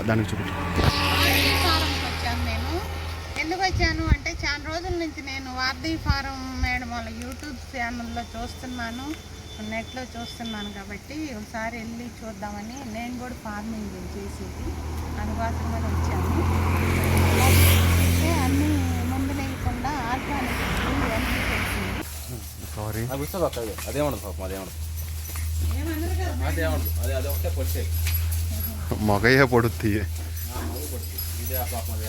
దానికి చూపించు. వచ్చాను నేను. ఎందుకు వచ్చాను అంటే చాలా రోజుల నుంచి నేను వార్దీ ఫారం మేడం వాళ్ళ యూట్యూబ్ ఛానల్లో చూస్తున్నాను, నెట్లో చూస్తున్నాను. కాబట్టి ఒకసారి వెళ్ళి చూద్దామని నేను కూడా ఫార్మింగ్ చేసేది, అందుకోసమని వచ్చాను. అన్నీ ముందు లేకుండా ఆర్గానిక్ అన్నీ చేసింది. సారీ అదేమడదు అదే ఒకటే పొడిచే మగయ్య పొడుద్ది. ఇదే ఆ పాపం అదే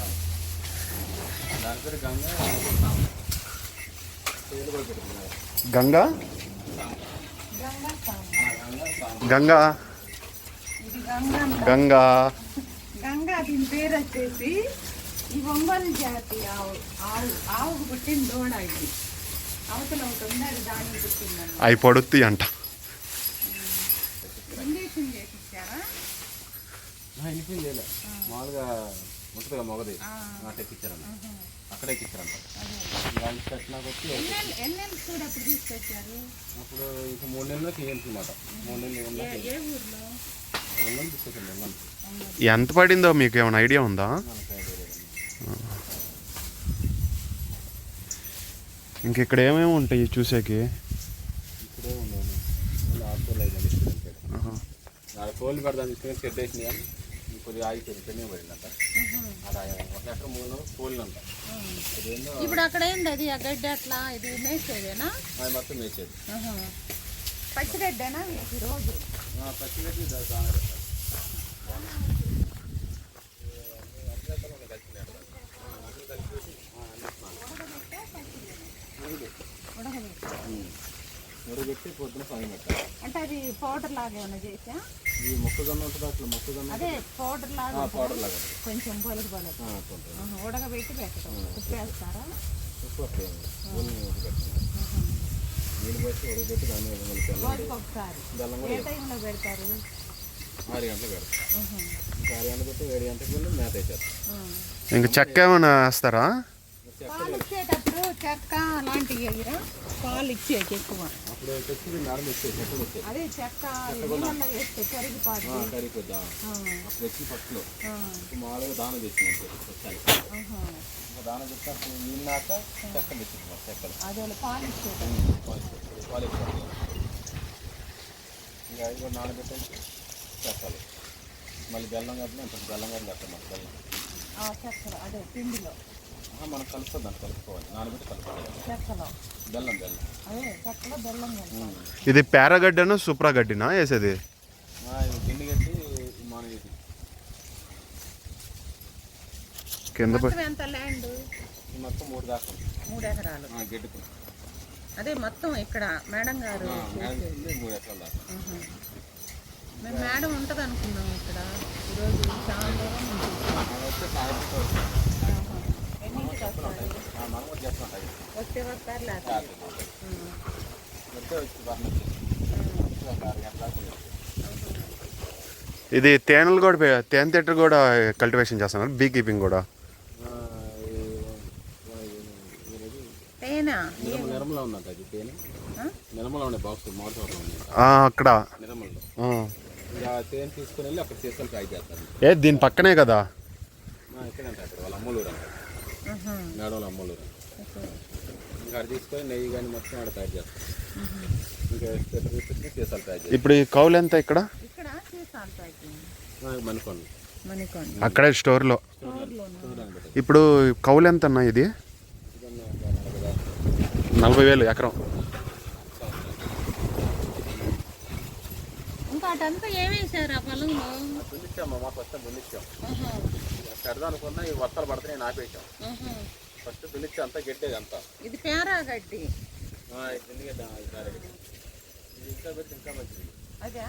దాని పేరు గంగా గంగా గంగా గంగా దీని పేరు వచ్చేసి ఈ ఒంగోలు జాతి ఆవుకు పుట్టిన దూడ. ఇది అవతల ఉంటుంది, అది దానికి పుట్టిందండి. అవి పొడుద్ది అంట. ఇంజక్షన్ చేసిచ్చారా? ఇంజక్షన్ చేయలే, మామూలుగా ఉంటుంది మొగది ఎక్కించారంట, అక్కడే ఎక్కించారంట. కట్టినాకు వచ్చి ఎన్నెళ్ళు కూడా అప్పుడు తీసుకొచ్చారు. అప్పుడు ఇంక 3 నెలలకి అన్నమాట. 3 నెలలు ఏ ఊర్లో తీసుకొచ్చాను. ఎంత పడిందో మీకు ఏమైనా ఐడియా ఉందా? ఇంక ఇక్కడ ఏమేమి ఉంటాయి చూసేకి? ఇక్కడే ఉన్నాను, కోళ్ళు పెడదాం తీసుకుని చెడ్డ వేసింది కానీ కొద్దిగా ఆగిపోయింది, పెన్నే పడిందంట. అక్కడ 1 ఎకరం 3 నెలలు కోళ్ళు అంట. ఇప్పుడు అక్కడ ఏంది అది ఆ గడ్డి అట్లా ఇది మేసేదేనా? అది మొత్తం మేసేది. పచ్చిగడ్డేనా రోజు? పచ్చిగడ్డి ఉడబెట్టి పొద్దున సాయం పెట్టాలి. అంటే అది పౌడర్ లాగా ఏమైనా చేసా? ఈ మొక్కజొన్న ఉంటుంది, అట్లా మొక్కజొన్న అదే పౌడర్ లాగా లాగా కొంచెం పొలక ఉడకబెట్టి పెట్టడం. ఉప్పు వేస్తారా? ఉప్పు అట్లా నీళ్ళు పోసి ఉడకబెట్టి దాన్ని రోజుకి ఒకసారి. ఏ టైంలో పెడతారు? 6 గంటలు పెడతారు. ఇంకా 6 గంటలు పెట్టి 7 గంటలకు వెళ్ళి మేత వేసేస్తారు. ఇంకా చెక్క ఏమైనా వేస్తారా? పాలు ఇచ్చేటప్పుడు చెక్క అలాంటివి ఎగిరా పాలు ఇచ్చేది ఎక్కువ. అప్పుడు తెచ్చి మేడం ఇచ్చేది చెక్కలు వచ్చేది. అదే చెక్క నీళ్ళల్లో వేస్తే కరిగిపోద్ది. కరిగిపోద్దా అప్పుడు వచ్చి ఫస్ట్లో మామూలుగా దానం తెచ్చినాం వచ్చాలి. దానం చెప్తే అప్పుడు నిన్నాక చెక్కలు తెచ్చుకున్నాం. చెక్కలు అదే పాలు ఇచ్చేది. పాలు ఇచ్చారు. ఇంకా అవి కూడా నానబెట్టేసి చెక్కలు మళ్ళీ బెల్లం కట్టిన అంత బెల్లం కట్టి కట్టాం. మాకు బెల్లం చెక్కలు అదే పిండిలో మనం కలుస్తుంది అంత కలుపుకోవాలి, నానబెట్టి కలుపుకోవాలి. చెక్కలో బెల్లం బెల్లం అదే చెక్కలో బెల్లం. ఇది పేరగడ్డను సూప్రా గడ్డినా వేసేది? ఇది పిండి కట్టి మన ఇది కింద ఎంత ల్యాండ్? మొత్తం 3 దాకా 3 ఎకరాలు గడ్డుకు. అదే మొత్తం ఇక్కడ మేడం గారు 3 ఎకరాల దాకా. మేము మేడం ఉంటుంది అనుకున్నాం ఇక్కడ. ఈరోజు చాలా దూరం వస్తే సాయంత్రం ఎన్నింటికి వస్తారు? మనం కూడా చేస్తున్నాం. వస్తే వస్తారు లేకపోతే వస్తే వచ్చి ఒక 6 గంటల దాకా. ఇది తేనెలు కూడా తేనె తెట్టు కూడా కల్టివేషన్ చేస్తున్నారు, బీ కీపింగ్ కూడా. నిర్మల ఉందంట అది తేనె. నిర్మల ఉండే బాక్స్ మామిడి తోటలో ఉంది అక్కడ నిర్మల్లో. ఇంకా తేనె తీసుకుని వెళ్ళి అక్కడ తీసుకొని ట్రై చేస్తాను. దీని పక్కనే కదా? ఇక్కడే అంట అక్కడ వాళ్ళ అమ్మలూరు అంట, మేడం వాళ్ళ అమ్మలూరు. ఇంకా అక్కడ తీసుకొని నెయ్యి కానీ మొత్తం ఆడ తయారు చేస్తాం. ఇంకా తీసుకుని సీసాలు తయారు చేస్తాం. ఇప్పుడు ఈ కౌలు ఎంత ఇక్కడ? మణికొండ అక్కడే స్టోర్లో. ఇప్పుడు కౌలు ఎంత అన్న? ఇది 40,000 ఎకరం. ఇంకా అటంతా ఏమేసారు ఆ పొలంలో? దున్నిచ్చామ్మా, మాకు వస్తే దున్నిచ్చాం. పెడదాం అనుకున్నా ఈ వర్షాలు పడితే నేను ఆపేసాం. ఫస్ట్ దున్నిచ్చి అంతా గడ్డేది అంతా. ఇది పేరా గడ్డి. దున్నిగడ్డ ఇది ఇంకా పెట్టి ఇంకా మంచిది. అదే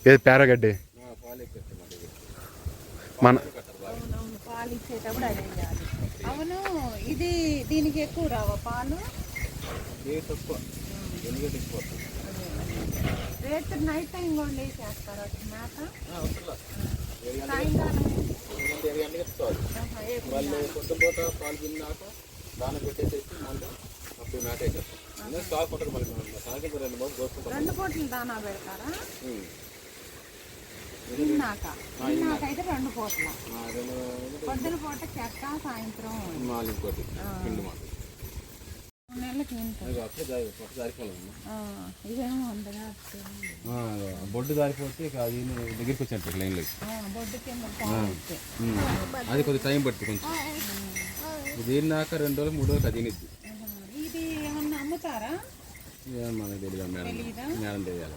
ఏది పేరగడ్డి? పాలు ఎక్కిస్తాం మన పాలు ఇచ్చేటప్పుడు అదే చేయాలి. అవును, ఇది దీనికి ఎక్కువ రావా పాలు? తక్కువ, దున్నిగడ్డ ఎక్కువ. రేట్ నైట్ టైం కూడా వేసేస్తారు మేత? సాయంకాలం 7 గంటలకు ఎత్తుకోవాలి. వాళ్ళు పొద్దుపూట పాలు తిన్నాక దాన్ని పెట్టేసేసి మళ్ళీ అప్పుడు మేత వేసేస్తాం. అందుకే స్టాక్ ఉంటుంది. మళ్ళీ సాయంత్రం 2 పూటలు దానా పెడతారా? అయితే 2 పూటలు, పొద్దున పూట చెక్క, సాయంత్రం ఇంకోటి పిండి మాట 3 నెలలకి ఇదేమో ఉండగా బొడ్డు దారిపోతే ఇక అది దగ్గరికి వచ్చినట్టు లైన్లోకి బొడ్డు కింద అది కొద్దిగా టైం పడుతుంది కొంచెం. ఇది నాక 2 రోజులు 3 రోజులు అది తినిద్ది. ఇది ఏమన్నా అమ్ముతారా? మనకు తెలియదు మేడం, మేడం తెలియాలి.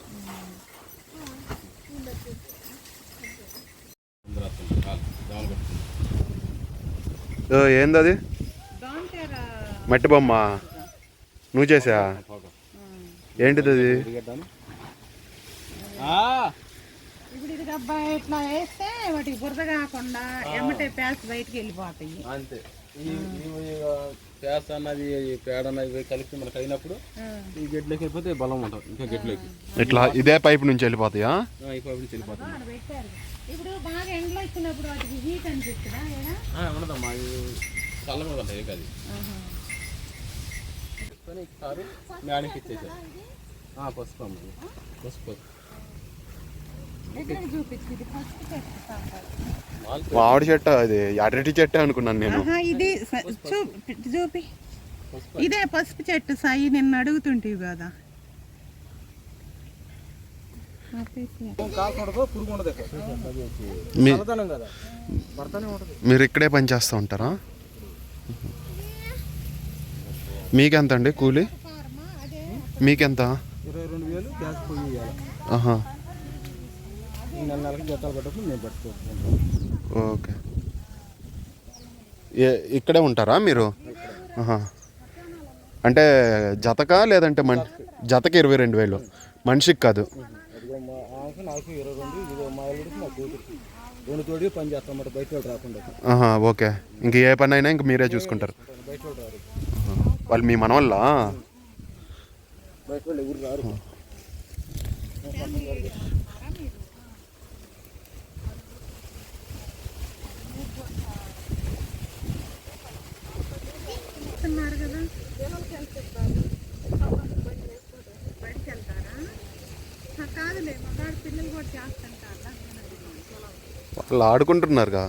ఏంది అది? మట్టి బొమ్మ నువ్వు చేసా? ఏంటిది అది? ఇప్పుడు ఇది అబ్బాయి ఇట్లా వేస్తే వాటికి బురద కాకుండా ఎమ్మటే ప్యాస్ బయటికి వెళ్ళిపోతాయి. అంతే. ప్యాస్ అన్నది పేడ అన్నది కలిపి మనకు అయినప్పుడు ఈ గడ్డలోకి వెళ్ళిపోతే బలం ఉంటుంది. ఇంకా గడ్డలోకి ఇట్లా ఇదే పైపు నుంచి వెళ్ళిపోతాయా? ఈ పైపు నుంచి వెళ్ళిపోతాయి. ఇప్పుడు బాగా ఎండలో వచ్చినప్పుడు వాటికి హీట్ అనిపిస్తుందా? ఉండదమ్మా, చల్ల కూడా ఉంటాయి అది. కారు మేడకి ఇచ్చేసారు. పసుపు అమ్మ, పసుపు మామిడి చెట్టు, అది అరటి చెట్టు అనుకున్నాను నేను. ఇది చూపి, ఇదే పసుపు చెట్టు సాయి, నిన్ను అడుగుతుంటివి కదా. మీరు ఇక్కడే పని చేస్తూ ఉంటారా? మీకెంత అండి కూలి? మీకెంత? 22,000 గ్యాస్ పొయ్యి ఇవ్వాలి. నెలకి జీతాలు పట్టుకుని మేము పట్టుకుంటాం. ఓకే. ఇక్కడే ఉంటారా మీరు? అంటే జతకా లేదంటే జతకి 22,000 మనిషికి కాదు? నాకు 22, ఇదిగో మా ఊరికి మా కూతురికి 2 తోడి పని చేస్తాం అన్నమాట, బయట వాళ్ళు రాకుండా. ఓకే. ఇంక ఏ పని అయినా ఇంక మీరే చూసుకుంటారు? బయట వాళ్ళు రారు. వాళ్ళు మీ మన వల్ల? బయట వాళ్ళు ఎవరు రారు. వాళ్ళు ఆడుకుంటున్నారుగా.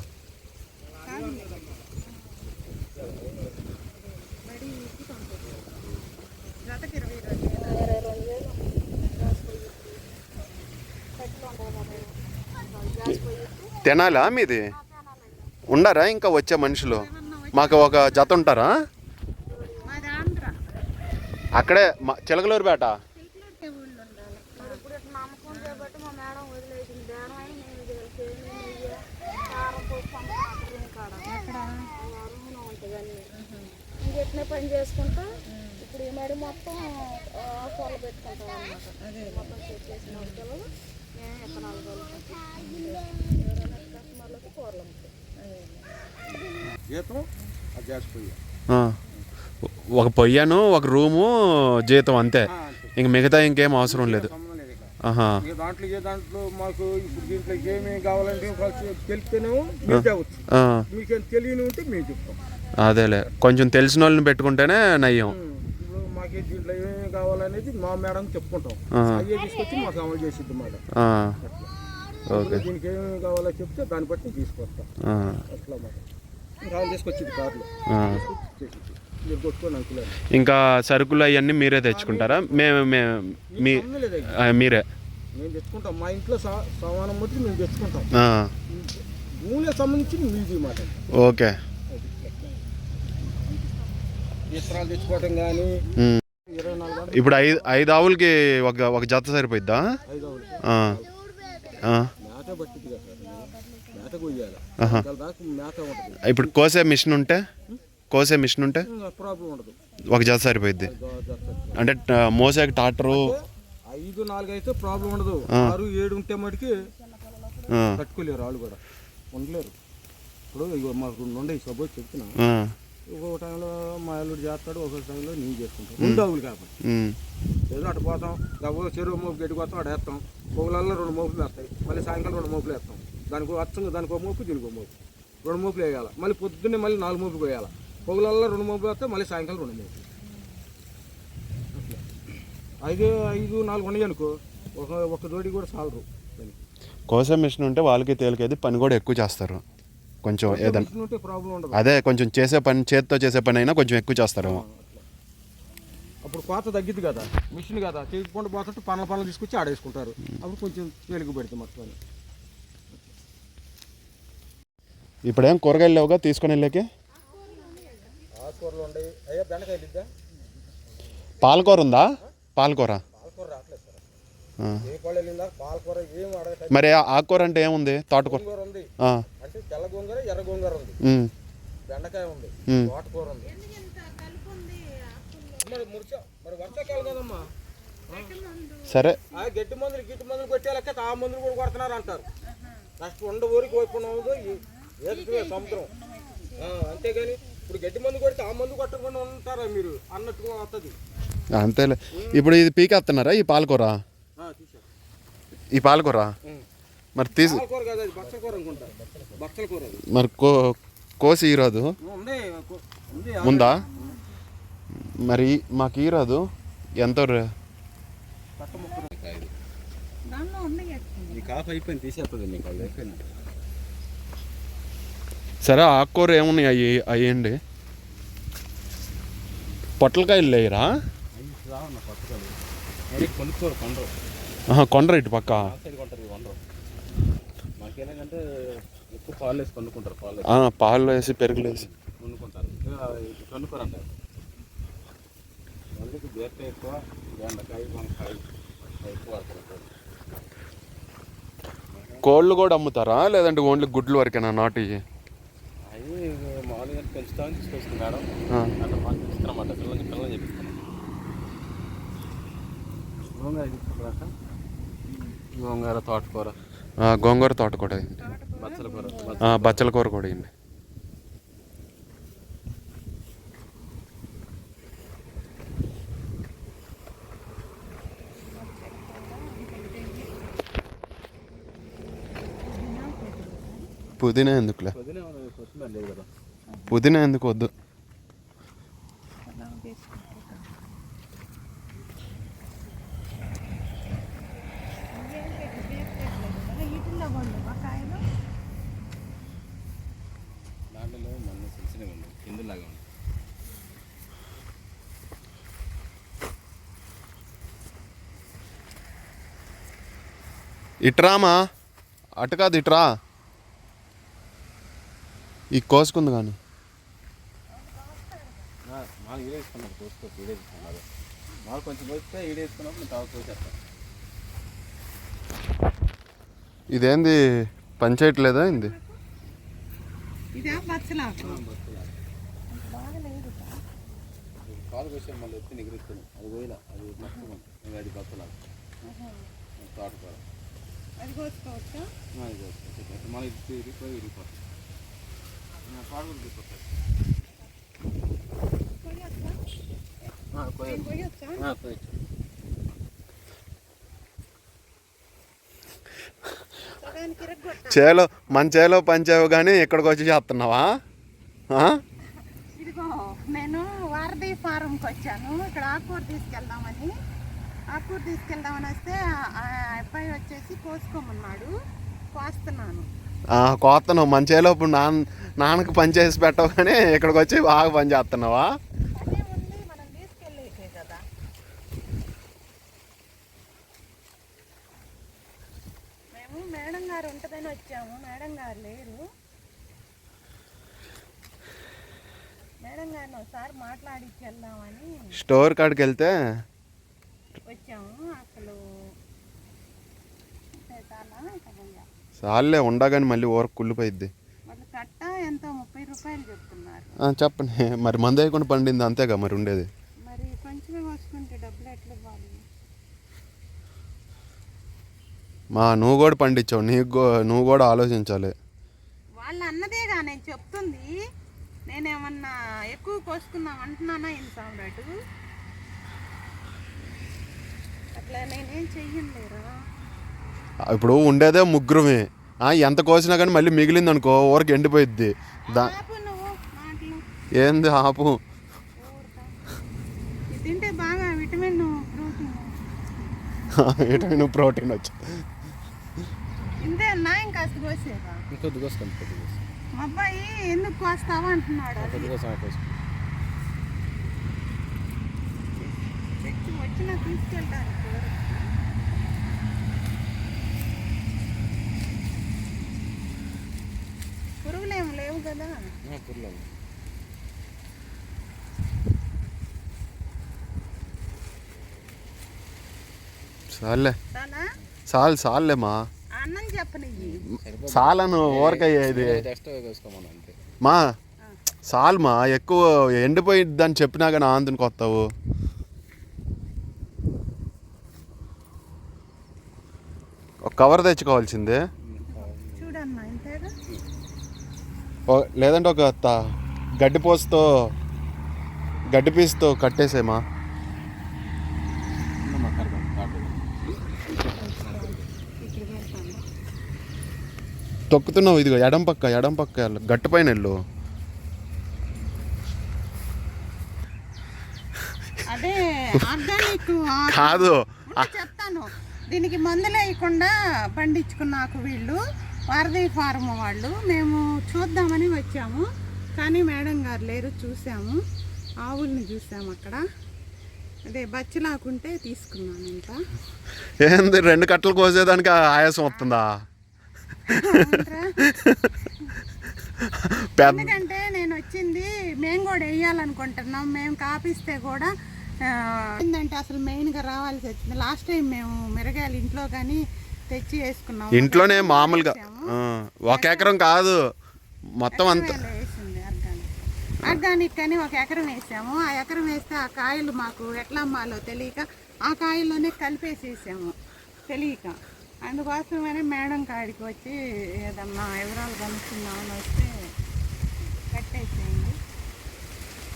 తినాలా మీది? ఉండరా ఇంకా వచ్చే మనుషులు? మాకు ఒక జత ఉంటారా అక్కడే చిలకలూరుపేట? ఎట్లా పని చేసుకుంటా ఇప్పుడు ఈ మడి మొత్తం పొలం పెట్టుకుంటాం అన్నమాట. మొత్తం సెట్ చేసిన పిల్లలు మేము ఎక్కడాలు కస్టమర్లకు కూరలు ఒక పొయ్యను, ఒక రూము, జీతం అంతే. ఇంక మిగతా ఇంకేం అవసరం లేదు. దాంట్లో దాంట్లో మాకు ఇప్పుడు దీంట్లో ఏమేమి కావాలంటే తెలిస్తేనేమో మీరు తేవచ్చు, మీకేం తెలియని ఉంటే మేము చెప్తాం. అదేలే, కొంచెం తెలిసిన వాళ్ళని పెట్టుకుంటేనే నయ్యం. ఇప్పుడు మాకు దీంట్లో ఏమేమి కావాలనేది మా మేడం చెప్పుకుంటాం, అయ్యే తీసుకొచ్చి మాకు అమలు చేసిద్ది మేడం. ఓకే, దీనికి ఏమేమి కావాలో చెప్తే దాన్ని బట్టి తీసుకొస్తాం. అట్లా మాట రావు తీసుకొచ్చింది కార్లో మీరు కొట్టుకొని అనుకున్నారు. ఇంకా సరుకులు అవన్నీ మీరే తెచ్చుకుంటారా? మీరే? మేము తెచ్చుకుంటాం, మా ఇంట్లో సామానం బట్టి మేము తెచ్చుకుంటాం. భూమికి సంబంధించి మీది మాట. ఓకే. విత్తనాలు తెచ్చుకోవటం కానీ ఇప్పుడు 5 ఆవులకి ఒక జత సరిపోయిద్దా? 5 ఆవులకి మేత పట్టింది కదా సార్, మేత కొయ్యాలి, మేత ఉంటుంది. ఇప్పుడు కోసే మిషన్ ఉంటే ప్రాబ్లం ఉండదు, ఒక జత సరిపోయిద్ది. అంటే మోసాకి ట్రాక్టరు 5-4 అయితే ప్రాబ్లం ఉండదు, 6-7 ఉంటే మటుకి కట్టుకోలేరు, వాళ్ళు కూడా ఉండలేరు. ఇప్పుడు ఇగో మాకు 2 ఉండే సపోజ్ చెప్తున్నా, ఒక్కొక్క టైంలో మా అల్లుడు చేస్తాడు, ఒక్కొక్క టైంలో నేను చేసుకుంటాను. 2 ఆవులు కాబట్టి ఏదో అటు పోతాం, చెరువు మోపు గడ్డిపోతాం, అటు వేస్తాం. పొగలల్లో 2 మోపులు వేస్తాయి, మళ్ళీ సాయంకాలం 2 మోపులు వేస్తాం. దానికి దానికి 1 మోపు, దీనికి 1 మోపు, 2 మోపులు వేయాలి. మళ్ళీ పొద్దున్నే మళ్ళీ 4 మోపులు వేయాలి. పొగలల్లో 2 మోపులు వేస్తే మళ్ళీ సాయంకాలం 2 మోపులు. అట్లా 5-4 ఉన్నాయి అనుకో, ఒక జోడి కూడా సాలరు. కోసే మిషన్ ఉంటే వాళ్ళకి తేలికేది, పని కూడా ఎక్కువ చేస్తారు కొంచెం ఏదైనా. మిషన్ ఉంటే ప్రాబ్లం ఉండదు. అదే కొంచెం చేసే పని, చేతితో చేసే పని అయినా కొంచెం ఎక్కువ చేస్తారేమో. అప్పుడు కోత తగ్గిద్ది కదా, మిషన్ కదా, చేయకుండా పోతుంటే పనులు తీసుకొచ్చి ఆడేసుకుంటారు. అప్పుడు కొంచెం తేలిక పెడతాం మొత్తం. ఇప్పుడేం కూరగాయలు లేవుగా తీసుకొని వెళ్ళాకే? ఆకుకూరలు ఉండవు. అయ్యా బెండకాయలు ఇద్దా? పాలకూర ఉందా? పాలకూర పాలకూర రావట్లేదు సార్. ఏ పళ్ళు వెళ్ళిందా పాలకూర ఏం అడగట్లేదు. మరి ఆకుకూర అంటే ఏముంది? తోటకూర గోంగూర ఉంది, ఆ. అంటే తెల్ల గోంగూర, ఎర్ర గోంగూర ఉంది, బెండకాయ ఉంది, తోటకూర ఉంది. మరి వర్షాకాలం కదమ్మా. సరే, గట్టి మందులు గిట్టి మందులు కొట్టేలక్క ఆ మందులు కూడా కొడుతున్నారు అంటారు. నెక్స్ట్ ఉండ ఊరికి వైపుకున్నాము ఏదో సముద్రం. అంతేగాని ఇప్పుడు గట్టి మందు కొడితే ఆ మందు కొట్టకుండా ఉంటారా మీరు అన్నట్టుగా వస్తుంది. అంతేలే. ఇప్పుడు ఇది పీకేస్తున్నారా ఈ పాలకూర? ఈ పాలకూర మరి తీసి పాలకూర కాదు, అది బచ్చల కూర అనుకుంటా. బచ్చల కూర మరి కోసి ఈరాదు ఉంది. ఉందా? మరి మాకు ఈరాదు. ఎంత దానిలో ఉంది. కాఫ్ అయిపోయింది, తీసేస్తుంది నీకు. అది అయిపోయింది. సరే, ఆకుకూర ఏమున్నాయి అవి అయ్యండి. పొట్లకాయలు లేరా? కొనుక్కోరు, కొండరు. కొండరు ఇటు పక్క. కొంటారు, కొండరు. మాకేంటంటే ఎక్కువ పాలు వేసి కొనుక్కుంటారు. పాలు వేసి పెరుగులు వేసి కొనుక్కుంటారు. కొనుక్కోరు అంటారు. వాళ్ళకి బీరకాయ ఎక్కువ, బెండకాయ, వంకాయ ఎక్కువ వాడతారు. కోళ్ళు కూడా అమ్ముతారా, లేదంటే ఓన్లీ గుడ్లు వరకేనా నాటి? అవి మామూలుగా పెంచుతామని తీసుకొస్తుంది మేడం. అట్లా మాకు ఇస్తారన్నమాట. పిల్లలు చెప్పిస్తున్నాం. గోంగూర, తోటకూర, గోంగూర, తోటకూర, బచ్చల కూర, బచ్చల కూర కూడా అండి. పుదీనా ఎందుకులే, పుదీనా ఎందుకు వద్దు. దాంట్లో మన తెలిసినవి ఉంది, కిందలాగా ఉంది. ఇట్రామా, అటు కాదు ఇట్రా. ఈ కోసుకుంది కానీ మాకు ఈడేసుకున్నారు, కోసుకోవచ్చు, ఈడేసుకున్నారు. మాకు కొంచెం పోస్తే ఈడేసుకున్నప్పుడు నేను కోసేస్తాను. ఇదేంది పనిచేయట్లేదా? ఇంది ఇదే బచ్చలాకు. పాలు కోసే మళ్ళీ వచ్చి నిగిరిస్తుంది. అది పోయిలా, అది మొత్తం అది బచ్చలాకు, తోటకూర. అది కోసుకోవచ్చా? అది కోసుకోవచ్చు. మళ్ళీ ఇరిగిపోయి ఇరిగిపోతుంది. పాలు తీసుకొస్తాయి. చేలో మన చేలో పంచావు కానీ ఇక్కడికి వచ్చి చేస్తున్నావా? ఇదిగో నేను వారధి ఫారంకి వచ్చాను. ఇక్కడ ఆకుకూర తీసుకెళ్దామని వస్తే ఆ అబ్బాయి వచ్చేసి కోసుకోమన్నాడు. కోస్తున్నాను. కోస్తున్నావు మన చేలో. ఇప్పుడు నాన్నకు పని చేసి పెట్టవు కానీ ఇక్కడికి వచ్చి బాగా పని చేస్తున్నావా? అదే ఉంది, మనం తీసుకెళ్ళేసే కదా. మేము మేడం గారు ఉంటుందని వచ్చాము. మేడం గారు లేరు. మేడం గారిని ఒకసారి మాట్లాడిచ్చి వెళ్దామని స్టోర్ కాడికి వెళ్తే వచ్చాము. అసలు చాలే ఉండగాని మళ్ళీ ఊరకు కుళ్ళిపోయిద్ది. వాళ్ళు కట్ట ఎంతో 30 రూపాయలు చెప్తున్నారు. చెప్పండి. మరి మంది వేయకుండా పండింది అంతేగా మరి ఉండేది. మరి కొంచెమే కోసుకుంటే డబ్బులు ఎట్లా ఇవ్వాలి? నువ్వు కూడా పండించావు, నువ్వు కూడా ఆలోచించాలి. వాళ్ళు అన్నదేగా నేను చెప్తుంది. నేనేమన్నా ఎక్కువ కోసుకుందాం అంటున్నానా ఇంత సామ్రాటు? అట్లా నేనేం చెయ్యలేరా. ఇప్పుడు ఉండేదే ముగ్గురమే. ఎంత కోసినా కానీ మళ్ళీ మిగిలింది అనుకో ఊరికి ఎండిపోయిద్ది. ఏంది ఆపు? తింటే బాగా విటమిన్ ప్రోటీన్ వచ్చి ఇంత కాస్త కోసేరా. ఇంకొద్ది కోసుకోండి, కొద్ది కోసుకో. మా అబ్బాయి ఎందుకు కోస్తావా అంటున్నాడు. అది కొద్ది కోసం కోసుకో. వచ్చినా తీసుకెళ్తారు. పురుగులేమి లేవు కదా. పుర్లేదు. చాలే చాలా చాలేమా, అన్నం చెప్పనియ్యి. చాలను ఊరకయ్యేది ఎక్స్ట్రా కోసుకోమన్నా అంతే. మా చాలమా, ఎక్కువ ఎండిపోయిద్దని చెప్పినా కానీ ఆందుని కొత్తావు. ఒక కవర్ తెచ్చుకోవాల్సిందే, చూడన్నా ఇంతేగా. లేదంటే ఒక గడ్డి పీస్తో కట్టేసేమా. తొక్కుతున్నావు, ఇదిగో ఎడం పక్క గట్టు పైన వెళ్ళు. అదే ఆర్గానిక్ కాదు చెప్తాను. దీనికి మందులు వేయకుండా పండించుకున్నాకు వీళ్ళు వారధి ఫార్మ్ వాళ్ళు. మేము చూద్దామని వచ్చాము, కానీ మేడం గారు లేరు. చూసాము, ఆవుల్ని చూసాము అక్కడ. అదే బచ్చలాకుంటే తీసుకున్నాను. ఇంకా ఏంది 2 కట్టలు కోసేదానికి ఆయాసం వస్తుందా? ఎందుకంటే నేను వచ్చింది మేము కూడా వేయాలనుకుంటున్నాం. మేము కాపిస్తే కూడా ఏంటంటే అసలు మెయిన్గా రావాల్సి వచ్చింది. లాస్ట్ టైం మేము మిరగాయలు ఇంట్లో కానీ తెచ్చి వేసుకున్నాం. ఇంట్లోనే మామూలుగా 1 ఎకరం కాదు, మొత్తం అంతా వేసింది ఆర్గానిక్ అని 1 ఎకరం వేసాము. ఆ ఎకరం వేస్తే ఆ కాయలు మాకు ఎట్లా అమ్మాలో తెలియక ఆ కాయల్లోనే కలిపేసేసాము తెలియక. అందుకోసమనే మేడం కాడికి వచ్చి ఏదన్నా వివరాలు కనుక్కుందామని వస్తే కట్టేసేయండి.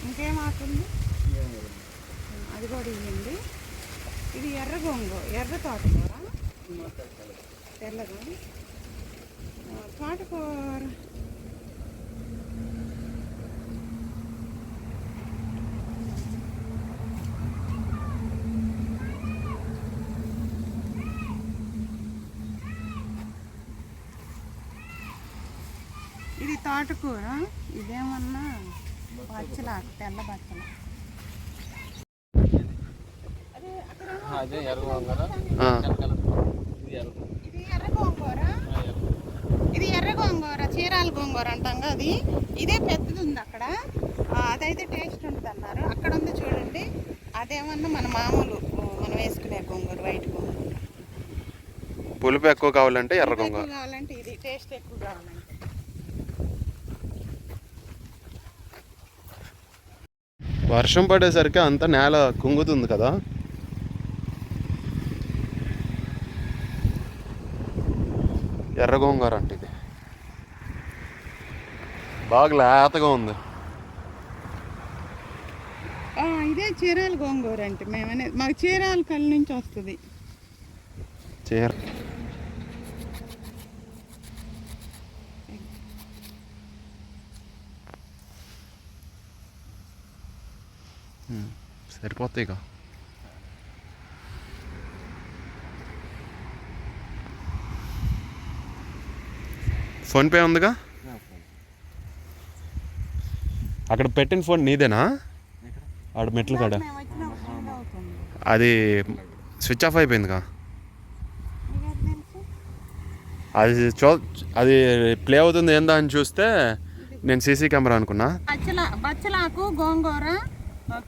ఇంకేమాకుంది అది కూడా ఇవ్వండి. ఇది ఎర్ర తోటకూర, తెల్లగా తోటకూర. ఇది తోటకూర, ఇదేమన్నా బచ్చలాకు, తెల్ల బచ్చల. ఇది ఎర్ర గోంగూర, చీరాల గోంగూర అంటాం కదా. అది ఇదే పెద్దది ఉంది అక్కడ, అదైతే టేస్ట్ ఉంటుంది అన్నారు. అక్కడ ఉంది చూడండి, అదేమన్నా మన మామూలు మనం వేసుకునే గోంగూర, వైట్ గోంగూర. పులుపు ఎక్కువ కావాలంటే ఎర్ర గోంగూర కావాలంటే ఇది, టేస్ట్ ఎక్కువ కావాలంటే. వర్షం పడేసరికి అంతా నేల కుంగుతుంది కదా. ఎర్ర గోంగూర అంటే ఇది బాగా లేతగా ఉంది. ఇదే చీరాల గోంగూర అంటే మేమనే, మాకు చీరాల కళ్ళ నుంచి వస్తుంది. సరిపోతాయి ఇక. ఫోన్పే ఉందిగా, అక్కడ పెట్టిన ఫోన్ నీదేనా? ఆడ మెట్లు కాడ అది స్విచ్ ఆఫ్ అయిపోయిందిగా. అది ప్లే అవుతుంది ఏందా అని చూస్తే నేను సీసీ కెమెరా అనుకున్నా. బచ్చలాకు, గోంగూర,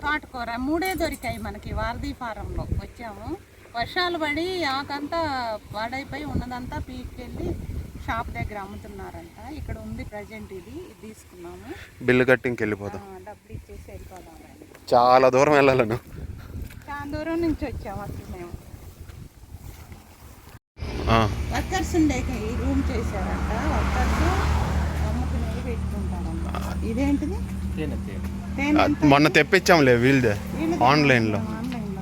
తోటకూర 3 దొరికాయి మనకి వారధి ఫారంలో. వచ్చాము, వర్షాలు పడి ఆకంతా పాడైపోయి ఉన్నదంతా పీక్కెళ్ళి షాప్ దగ్గర అమ్ముతున్నారంట. ఇక్కడ ఉంది ప్రజెంట్, ఇది తీసుకున్నాము. బిల్లు కట్టి ఇంకెళ్ళిపోతాం, డబ్బులు ఇచ్చేసి వెళ్ళిపోదాం. చాలా దూరం వెళ్ళాలను, చాలా దూరం నుంచి వచ్చాము అసలు మేము. వర్కర్స్ ఉండేక ఈ రూమ్ చేశారంట. వర్కర్స్ అమ్ముకునేవి పెట్టుకుంటారంట. ఇదేంటిది? మొన్న తెప్పించాంలే వీళ్ళదే, ఆన్లైన్లో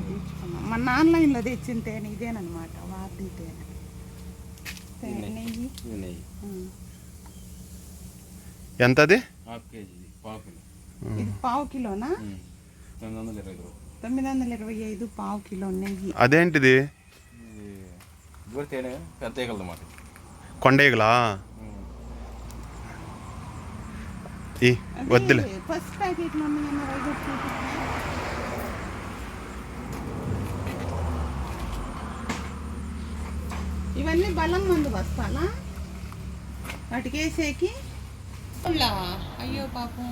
తీసుకున్నాం. మన ఆన్లైన్లో తెచ్చిన తేనె ఇదేనమాట, వారధి తేనె. నెయ్యి ఎంతది? ఇది పావు కిలోనా? 925 పావు కిలో నెయ్యి. అదేంటిది? కొండేగలా ఈ వద్దులే. ఫస్ట్ ప్యాకెట్లు ఉన్నాయన్న రోజు ఇవన్నీ బలం మందు బస్తాలా వాటికి వేసేకి. అయ్యో పాపం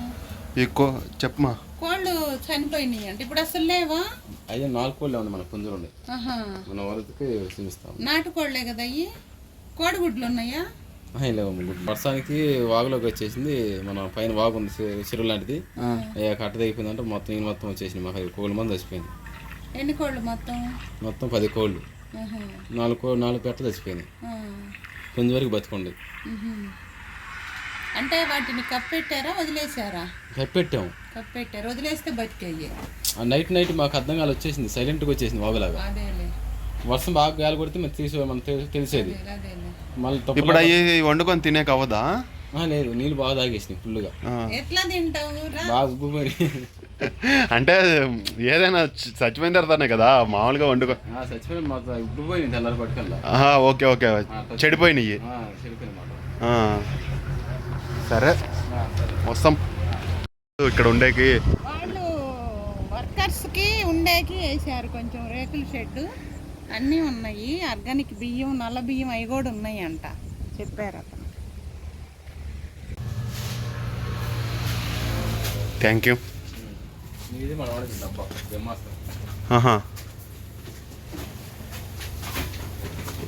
ఎక్కువ చెప్పమా. కోళ్ళు చనిపోయినాయి అంటే ఇప్పుడు అసలు లేవా? అయ్యో 4 కోళ్ళే ఉంది మన పుంజులు ఉన్నాయి. ఆహా, మన వరదకి చూపిస్తాం. నాటుకోళ్లే కదా అయ్యి. కోడిగుడ్లు ఉన్నాయా? లేవు. వర్షానికి వాగులోకి వచ్చేసింది. మన పైన వాగు ఉంది చెరువు లాంటిది. కట్ట తెగిపోయిందంటే మొత్తం వచ్చేసింది. మాకు కోళ్ళ మంది చచ్చిపోయింది. ఎన్ని కోళ్ళు మొత్తం? మొత్తం 10 కోళ్ళు. 4 పెట్టలు చచ్చిపోయినాయి. పుంజు వరకు బతుకుంది. అంటే వాటిని కప్పెట్టారా వదిలేసారా? కప్పెట్టాము. కప్పెట్టారు, వదిలేస్తే బతికేయి. నైట్ మాకు అర్థం కాలు వచ్చేసింది, సైలెంట్గా వచ్చేసింది వాగులాగా. అదేలే, వర్షం బాగా గాలి కొడితే మనకు తెలిసేది. అదేలే. మళ్ళీ ఇప్పుడు అవి వండుకొని తినేక అవ్వదా? లేదు, నీళ్ళు బాగా తాగేసినాయి ఫుల్గా. ఎట్లా తింటావు? బాగా ఉబ్బుపోయి. అంటే ఏదైనా చచ్చిపోయిన తర్వాతనే కదా మామూలుగా వండుకో. చచ్చిపోయింది మొత్తం ఉబ్బిపోయింది తెల్లారి పట్టుకల్లా. Okay okay, చెడిపోయినాయి. చెడిపోయింది మాట. సరే వస్తాం. ఇక్కడ ఉండేకి వాళ్ళు వర్కర్స్కి ఉండేకి వేసారు కొంచెం రేకుల షెడ్, అన్నీ ఉన్నాయి. ఆర్గానిక్ బియ్యం, నల్ల బియ్యం అవి కూడా ఉన్నాయి అంట, చెప్పారు అతను. Thank you. ఇది మన వాడికి డబ్బా బ్రహ్మాస్త్రం.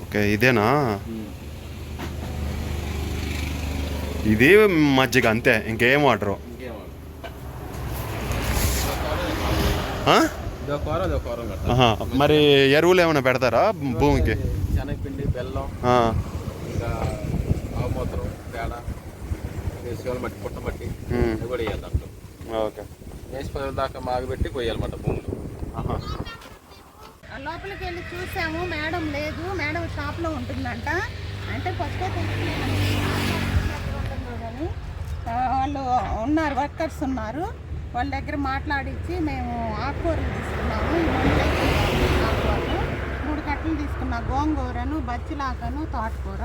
ఓకే, ఇదేనా? ఇది మజ్జిగ అంతే, ఇంకేం వాటరు. మరి ఎరువులు ఏమైనా పెడతారా భూమికి? శనగపిండి, బెల్లం, ఇంకా ఆవుమూత్రం, పేడ, శివలు బట్టి పుట్టబట్టి కూడా వేయాలి దాంట్లో. ఓకే, వేసి 10 దాకా మాగబెట్టి పోయాలన్నమాట భూములు. లోపలికి వెళ్ళి చూసాము, మేడం లేదు. మేడం షాప్లో ఉంటుందంట. అంటే ఫస్టే తెలుసుకున్నాను కానీ వాళ్ళు ఉన్నారు, వర్కర్స్ ఉన్నారు. వాళ్ళ దగ్గర మాట్లాడించి మేము ఆకుకూరలు తీసుకున్నాము. ఆకుకూరలు 3 కట్టలు తీసుకున్నా. గోంగూరను, బచ్చిలాకను, తోటకూర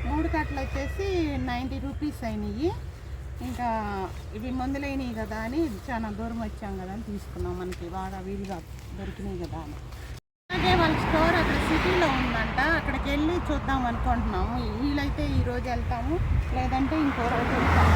3 కట్టలు వచ్చేసి 90 రూపీస్ అయినాయి. ఇంకా ఇవి మందులైనవి కదా అని చాలా దూరం వచ్చాం కదా అని తీసుకున్నాం. మనకి బాగా వీలుగా దొరికినాయి కదా అని. అలాగే వాళ్ళ స్టోర్ అక్కడ సిటీలో ఉందంట, అక్కడికి వెళ్ళి చూద్దాం అనుకుంటున్నాము. వీలైతే ఈరోజు వెళ్తాము, లేదంటే ఇంకో రోజు వెళ్తాము.